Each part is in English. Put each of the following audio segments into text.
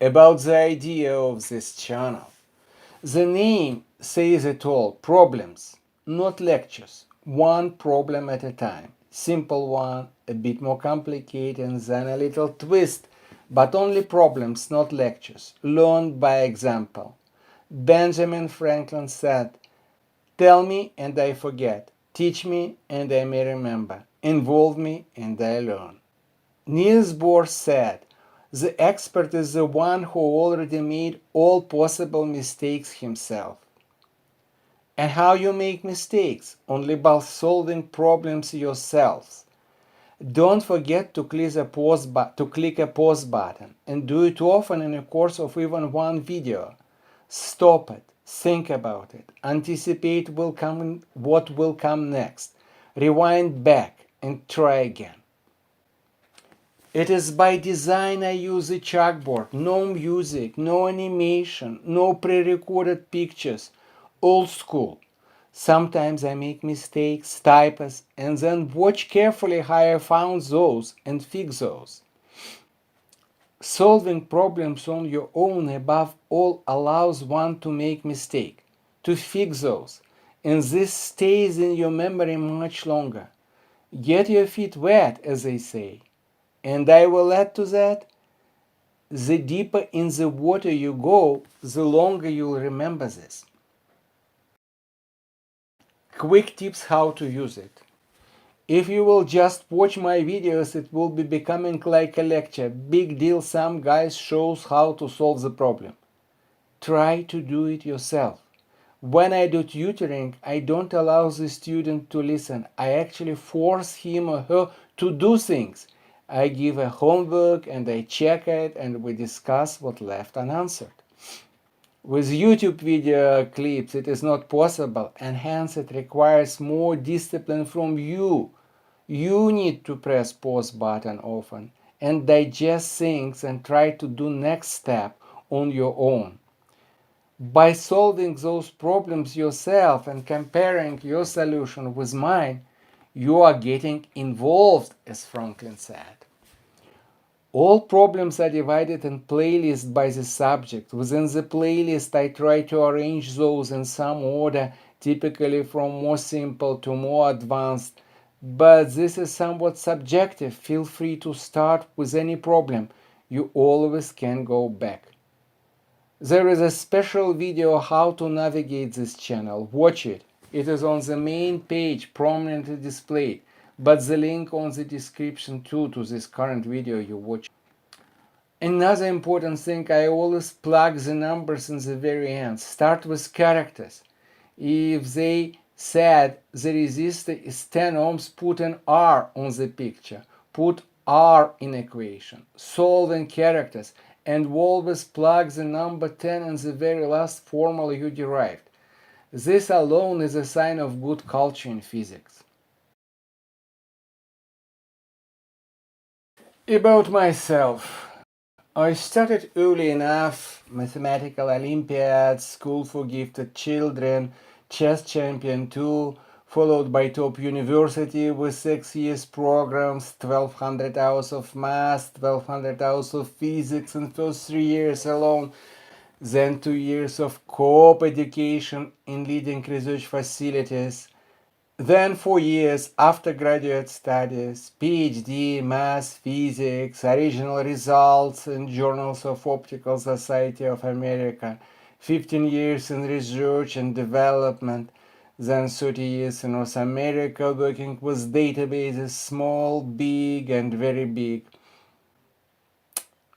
About the idea of this channel. The name says it all: problems, not lectures. One problem at a time. Simple one, a bit more complicated, and then a little twist, but only problems, not lectures. Learned by example. Benjamin Franklin said, "Tell me and I forget. Teach me and I may remember. Involve me and I learn." Niels Bohr said, "The expert is the one who already made all possible mistakes himself." And how you make mistakes? Only by solving problems yourselves. Don't forget to click a pause button, and do it often in the course of even one video. Stop it, think about it, anticipate what will come next, rewind back, and try again. It is by design I use a chalkboard. No music, no animation, no pre-recorded pictures. Old school. Sometimes I make mistakes, typos, and then watch carefully how I found those and fix those. Solving problems on your own above all allows one to make mistakes, to fix those, and this stays in your memory much longer. Get your feet wet, as they say. And I will add to that, the deeper in the water you go, the longer you'll remember this. Quick tips how to use it. If you will just watch my videos, it will be becoming like a lecture. Big deal, some guys shows how to solve the problem. Try to do it yourself. When I do tutoring, I don't allow the student to listen. I actually force him or her to do things. I give a homework and I check it and we discuss what left unanswered. With YouTube video clips it is not possible, and hence it requires more discipline from you. You need to press pause button often and digest things and try to do next step on your own. By solving those problems yourself and comparing your solution with mine, you are getting involved, as Franklin said. All problems are divided in playlists by the subject. Within the playlist, I try to arrange those in some order, typically from more simple to more advanced. But this is somewhat subjective. Feel free to start with any problem. You always can go back. There is a special video how to navigate this channel. Watch it. It is on the main page, prominently displayed, but the link on the description too to this current video you watch. Another important thing, I always plug the numbers in the very end. Start with characters. If they said the resistor is 10 ohms, put an R on the picture. Put R in equation. Solve in characters, and always plug the number 10 in the very last formula you derived. This alone is a sign of good culture in physics. About myself. I started early enough: mathematical Olympiads, school for gifted children, chess champion too, followed by top university with 6 years programs, 1200 hours of math, 1200 hours of physics in first 3 years alone, then 2 years of co-op education in leading research facilities, then 4 years after graduate studies, PhD, math, physics, original results in Journals of Optical Society of America, 15 years in research and development, then 30 years in North America working with databases, small, big, and very big.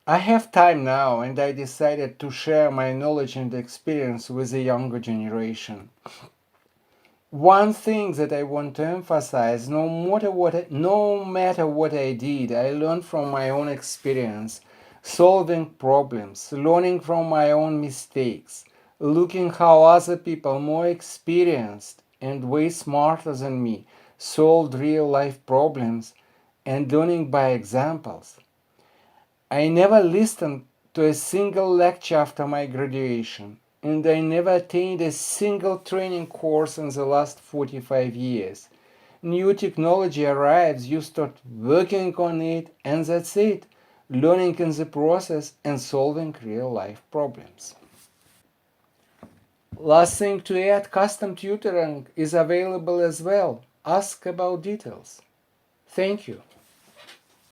I have time now, and I decided to share my knowledge and experience with the younger generation. One thing that I want to emphasize: no matter what I did, I learned from my own experience, solving problems, learning from my own mistakes, looking how other people more experienced and way smarter than me solved real-life problems, and learning by examples. I never listened to a single lecture after my graduation, and I never attained a single training course in the last 45 years. New technology arrives, you start working on it, and that's it. learning in the process and solving real-life problems. Last thing to add, custom tutoring is available as well. Ask about details. Thank you.